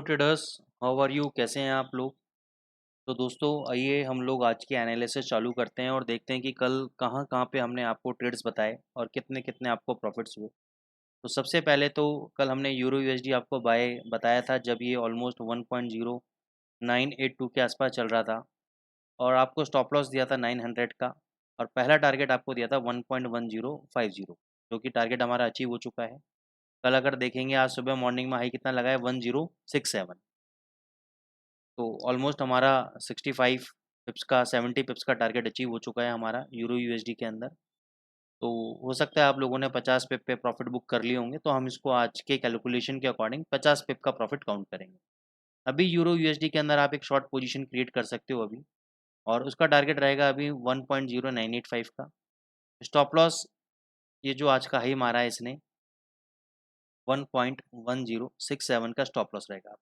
Traders, how are you? कैसे हैं आप लोग? तो दोस्तों, आइए हम लोग आज की एनालिसिस चालू करते हैं और देखते हैं कि कल कहाँ कहाँ पे हमने आपको ट्रेड्स बताए और कितने कितने आपको प्रॉफिट्स हुए। तो सबसे पहले तो कल हमने यूरो यूएसडी आपको बाय बताया था जब ये ऑलमोस्ट 1.0982 के आसपास चल रहा था और आपको स्टॉप लॉस दिया था 900 का और पहला टारगेट आपको दिया था 1.1050, जो कि टारगेट हमारा अचीव हो चुका है। कल अगर देखेंगे आज सुबह मॉर्निंग में हाई कितना लगा है 1067। तो ऑलमोस्ट हमारा 65 पिप्स का 70 पिप्स का टारगेट अचीव हो चुका है हमारा यूरो यूएसडी के अंदर। तो हो सकता है आप लोगों ने 50 पिप पे प्रॉफिट बुक कर लिए होंगे, तो हम इसको आज के कैलकुलेशन के अकॉर्डिंग 50 पिप का प्रॉफिट काउंट करेंगे। अभी यूरो यूएसडी के अंदर आप एक शॉर्ट पोजीशन क्रिएट कर सकते हो अभी, और उसका टारगेट रहेगा अभी 1.0985 का। स्टॉप लॉस ये जो आज का हाई मारा है इसने 1.1067 का स्टॉप लॉस रहेगा।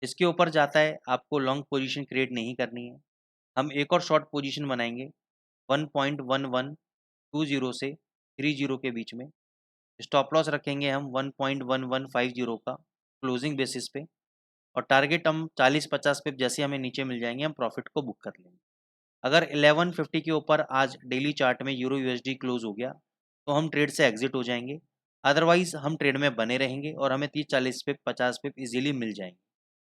इसके ऊपर जाता है आपको लॉन्ग पोजीशन क्रिएट नहीं करनी है। हम एक और शॉर्ट पोजीशन बनाएंगे 1.1120 से 30 के बीच में। स्टॉप लॉस रखेंगे हम 1.1150 का क्लोजिंग बेसिस पे, और टारगेट हम 40-50 पे जैसे हमें नीचे मिल जाएंगे हम प्रॉफिट को बुक कर लेंगे। अगर 1150 के ऊपर आज डेली चार्ट में यूरो यूएसडी क्लोज हो गया तो हम ट्रेड से एग्जिट हो जाएंगे। अदरवाइज हम ट्रेड में बने रहेंगे और हमें 30-40 पे 50 पे इजीली मिल जाएंगे।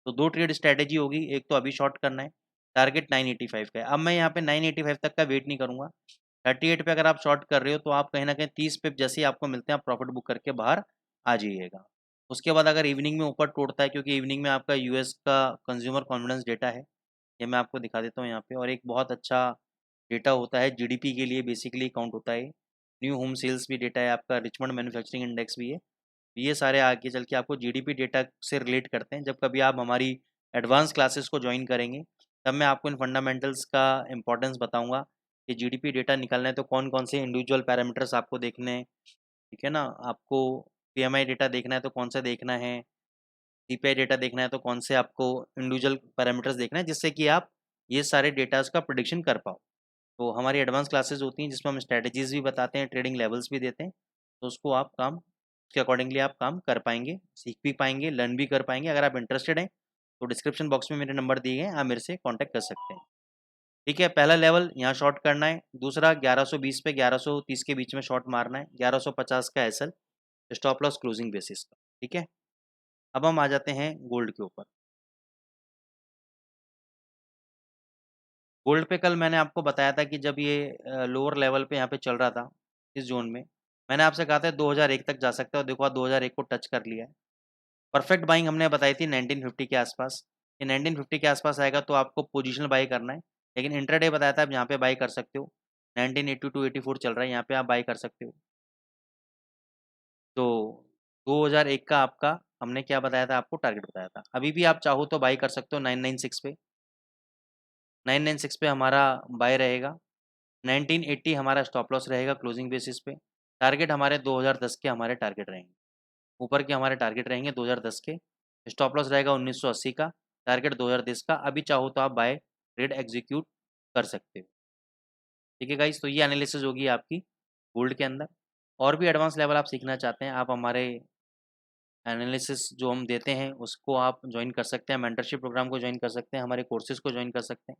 तो दो ट्रेड स्ट्रैटेजी होगी, एक तो अभी शॉर्ट करना है, टारगेट 985 का है। अब मैं यहाँ पे 985 तक का वेट नहीं करूँगा। 38 पे अगर आप शॉर्ट कर रहे हो तो आप कहीं ना कहीं 30 पे जैसे ही आपको मिलते हैं आप प्रॉफिट बुक करके बाहर आ जाइएगा। उसके बाद अगर इवनिंग में ऊपर टूटता है, क्योंकि इवनिंग में आपका यूएस का कंज्यूमर कॉन्फिडेंस डेटा है, ये मैं आपको दिखा देता हूँ यहाँ पे, और एक बहुत अच्छा डेटा होता है जीडीपी के लिए बेसिकली काउंट होता है। न्यू होम सेल्स भी डेटा है आपका, रिचमंड मैन्युफैक्चरिंग इंडेक्स भी है। ये सारे आगे चल के आपको जीडीपी डेटा से रिलेट करते हैं। जब कभी आप हमारी एडवांस क्लासेस को ज्वाइन करेंगे तब मैं आपको इन फंडामेंटल्स का इंपॉर्टेंस बताऊंगा कि जीडीपी डेटा निकालना है तो कौन कौन से इंडिविजुअल पैरामीटर्स आपको देखने हैं। ठीक है ना? आपको पीएमआई डेटा देखना है तो कौन सा देखना है, सीपीआई डेटा देखना है तो कौन से आपको इंडिविजुअल पैरामीटर्स देखना है, जिससे कि आप ये सारे डेटाज का प्रोडिक्शन कर पाओ। तो हमारी एडवांस क्लासेस होती हैं जिसमें हम स्ट्रेटजीज भी बताते हैं, ट्रेडिंग लेवल्स भी देते हैं। तो उसको आप काम उसके अकॉर्डिंगली आप काम कर पाएंगे, सीख भी पाएंगे, लर्न भी कर पाएंगे। अगर आप इंटरेस्टेड हैं तो डिस्क्रिप्शन बॉक्स में मेरे नंबर दिए हैं, आप मेरे से कॉन्टैक्ट कर सकते हैं। ठीक है, पहला लेवल यहाँ शॉर्ट करना है। दूसरा 1120 पे 1130 के बीच में शॉर्ट मारना है। 1150 का SL, stop loss closing basis का। ठीक है, अब हम आ जाते हैं गोल्ड के ऊपर। गोल्ड पे कल मैंने आपको बताया था कि जब ये लोअर लेवल पे यहाँ पे चल रहा था इस जोन में, मैंने आपसे कहा था 2001 तक जा सकता है, और देखो आज 2001 को टच कर लिया है। परफेक्ट बाइंग हमने बताई थी 1950 के आसपास। ये 1950 के आसपास आएगा तो आपको पोजिशनल बाई करना है, लेकिन इंट्राडे बताया था आप यहाँ पे बाई कर सकते हो। 1982-84 चल रहा है, यहाँ पे आप बाई कर सकते हो। तो 2001 का आपका हमने क्या बताया था, आपको टारगेट बताया था। अभी भी आप चाहो तो बाई कर सकते हो 996 पे। 996 पे हमारा बाय रहेगा। 1980 हमारा स्टॉप लॉस रहेगा क्लोजिंग बेसिस पे। टारगेट हमारे 2010 के हमारे टारगेट रहेंगे, ऊपर के हमारे टारगेट रहेंगे 2010 के। स्टॉप लॉस रहेगा 1980 का, टारगेट 2010 का। अभी चाहो तो आप बाय ट्रेड एग्जीक्यूट कर सकते हो। ठीक है गाइस, तो ये एनालिसिस होगी आपकी गोल्ड के अंदर। और भी एडवांस लेवल आप सीखना चाहते हैं, आप हमारे एनालिसिस जो हम देते हैं उसको आप ज्वाइन कर सकते हैं, मेंटरशिप प्रोग्राम को ज्वाइन कर सकते हैं, हमारे कोर्सेज को ज्वाइन कर सकते हैं।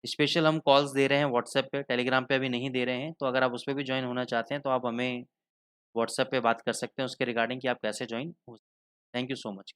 स्पेशल हम कॉल्स दे रहे हैं व्हाट्सएप पे, टेलीग्राम पे अभी नहीं दे रहे हैं। तो अगर आप उस पर भी ज्वाइन होना चाहते हैं तो आप हमें व्हाट्सएप पे बात कर सकते हैं उसके रिगार्डिंग कि आप कैसे ज्वाइन हो। Thank you so much.